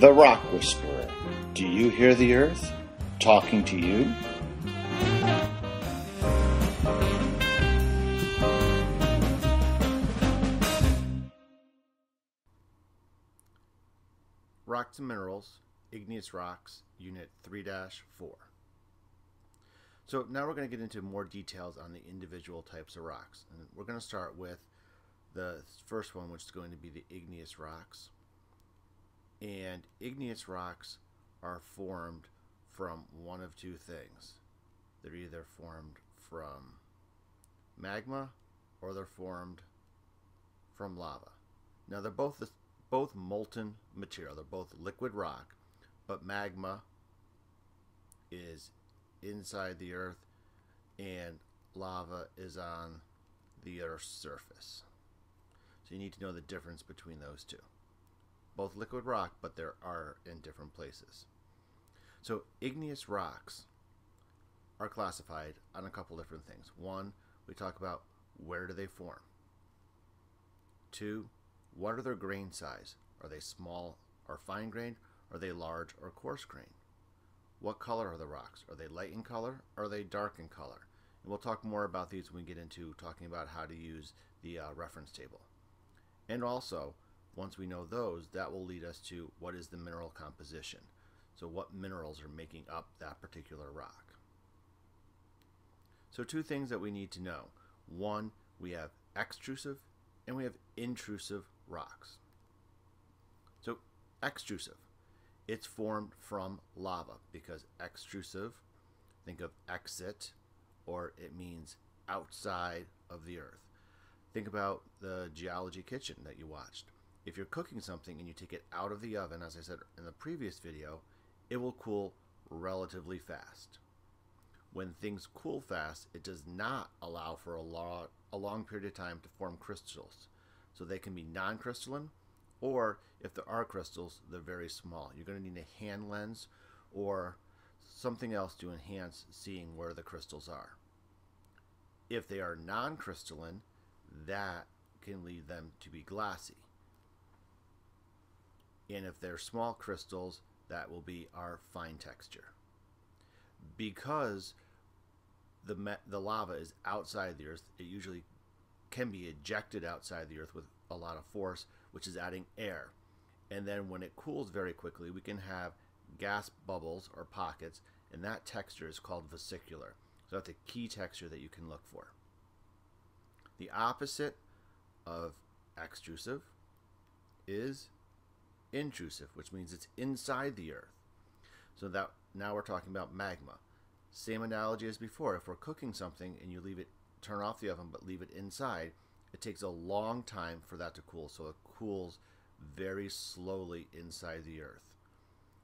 The Rock Whisperer. Do you hear the earth talking to you? Rocks and Minerals, Igneous Rocks, Unit 3-4. So now we're going to get into more details on the individual types of rocks. And we're going to start with the first one, which is going to be the igneous rocks. And igneous rocks are formed from one of two things. They're either formed from magma or they're formed from lava. Now they're both molten material. They're both liquid rock, but magma is inside the earth and lava is on the earth's surface. So you need to know the difference between those two. Both liquid rock, but they are in different places. So igneous rocks are classified on a couple different things. One, we talk about where do they form. Two, what are their grain size? Are they small or fine grained? Are they large or coarse grained? What color are the rocks? Are they light in color? Or are they dark in color? And we'll talk more about these when we get into talking about how to use the reference table. And also, once we know those, that will lead us to what is the mineral composition. So what minerals are making up that particular rock. So two things that we need to know. One, we have extrusive and we have intrusive rocks. So extrusive, it's formed from lava because extrusive, think of exit, or it means outside of the earth. Think about the geology kitchen that you watched. If you're cooking something and you take it out of the oven, as I said in the previous video, it will cool relatively fast. When things cool fast, it does not allow for a long period of time to form crystals. So they can be non-crystalline, or if there are crystals, they're very small. You're going to need a hand lens or something else to enhance seeing where the crystals are. If they are non-crystalline, that can lead them to be glassy. And if they're small crystals, that will be our fine texture. Because the lava is outside the earth, it usually can be ejected outside the earth with a lot of force, which is adding air. And then when it cools very quickly, we can have gas bubbles or pockets, and that texture is called vesicular. So that's a key texture that you can look for. The opposite of extrusive is intrusive, which means it's inside the earth. So that now we're talking about magma. Same analogy as before. If we're cooking something and you turn off the oven but leave it inside, it takes a long time for that to cool. So it cools very slowly inside the earth.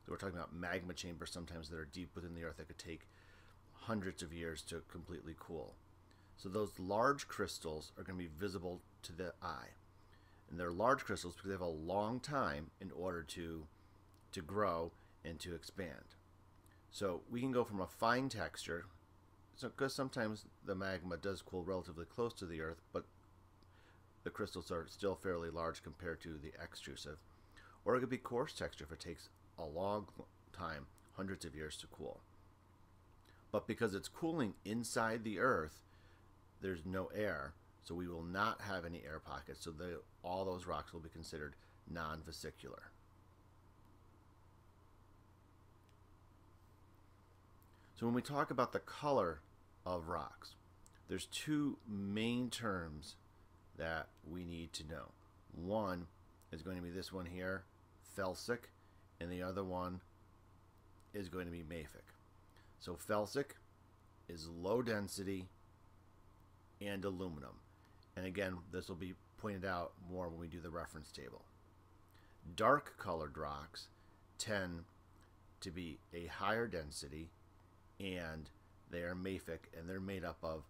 So we're talking about magma chambers sometimes that are deep within the earth that could take hundreds of years to completely cool. So those large crystals are going to be visible to the eye. And they're large crystals because they have a long time in order to grow and to expand. So we can go from a fine texture, because sometimes the magma does cool relatively close to the earth, but the crystals are still fairly large compared to the extrusive. Or it could be coarse texture if it takes a long time, hundreds of years to cool. But because it's cooling inside the earth, there's no air. So we will not have any air pockets, so all those rocks will be considered non-vesicular. So when we talk about the color of rocks, there's two main terms that we need to know. One is going to be this one here, felsic, and the other one is going to be mafic. So felsic is low density and aluminum. And again, this will be pointed out more when we do the reference table. Dark colored rocks tend to be a higher density and they are mafic, and they're made up of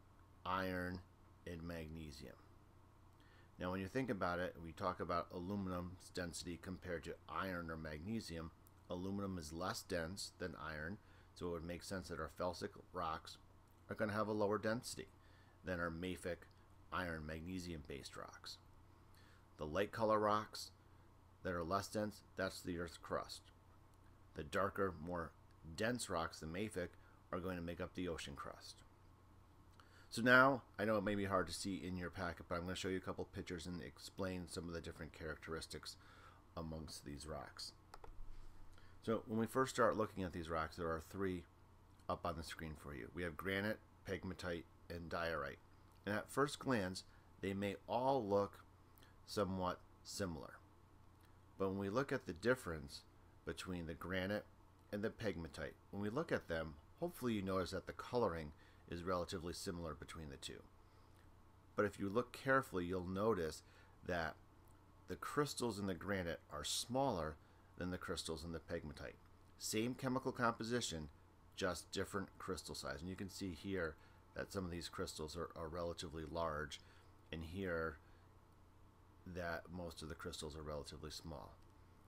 iron and magnesium. Now when you think about it, we talk about aluminum's density compared to iron or magnesium. Aluminum is less dense than iron, so it would make sense that our felsic rocks are going to have a lower density than our mafic iron magnesium based rocks. The light color rocks that are less dense, that's the Earth's crust. The darker, more dense rocks, the mafic, are going to make up the ocean crust. So now, I know it may be hard to see in your packet, but I'm going to show you a couple pictures and explain some of the different characteristics amongst these rocks. So when we first start looking at these rocks, there are three up on the screen for you. We have granite, pegmatite, and diorite. And at first glance, they may all look somewhat similar. But when we look at the difference between the granite and the pegmatite, when we look at them, hopefully you notice that the coloring is relatively similar between the two. But if you look carefully, you'll notice that the crystals in the granite are smaller than the crystals in the pegmatite. Same chemical composition, just different crystal size. And you can see here that some of these crystals are relatively large, and here that most of the crystals are relatively small.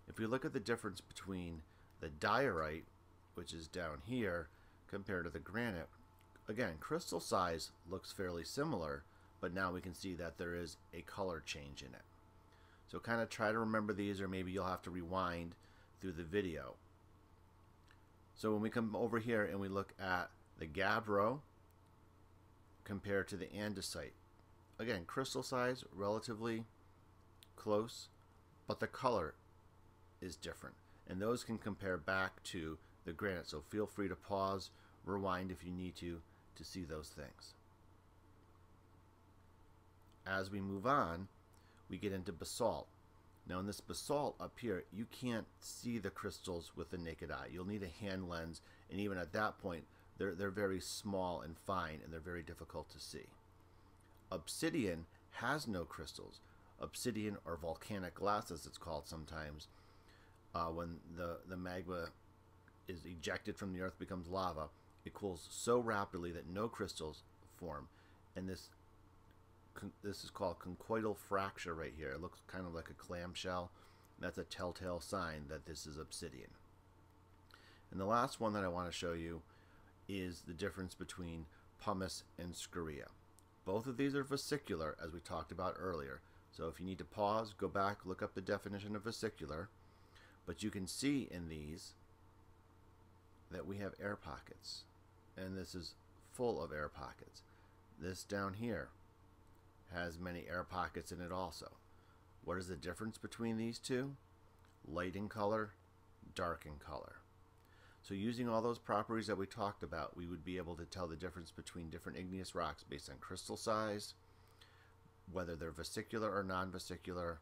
If we look at the difference between the diorite, which is down here, compared to the granite, again, crystal size looks fairly similar, but now we can see that there is a color change in it. So kind of try to remember these, or maybe you'll have to rewind through the video. So when we come over here and we look at the gabbro compared to the andesite, again, crystal size relatively close, but the color is different. And those can compare back to the granite. So feel free to pause, rewind if you need to see those things. As we move on, we get into basalt. Now in this basalt up here, you can't see the crystals with the naked eye. You'll need a hand lens, and even at that point, they're very small and fine, and they're very difficult to see. Obsidian has no crystals. Obsidian, or volcanic glass as it's called sometimes, when the magma is ejected from the earth, becomes lava, it cools so rapidly that no crystals form, and this is called conchoidal fracture right here. It looks kind of like a clamshell. That's a telltale sign that this is obsidian. And the last one that I want to show you is the difference between pumice and scoria. Both of these are vesicular, as we talked about earlier. So if you need to pause, go back, look up the definition of vesicular. But you can see in these that we have air pockets. And this is full of air pockets. This down here has many air pockets in it also. What is the difference between these two? Light in color, dark in color. So using all those properties that we talked about, we would be able to tell the difference between different igneous rocks based on crystal size, whether they're vesicular or non-vesicular,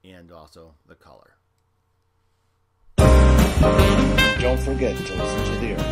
and also the color. Don't forget to listen to the earth.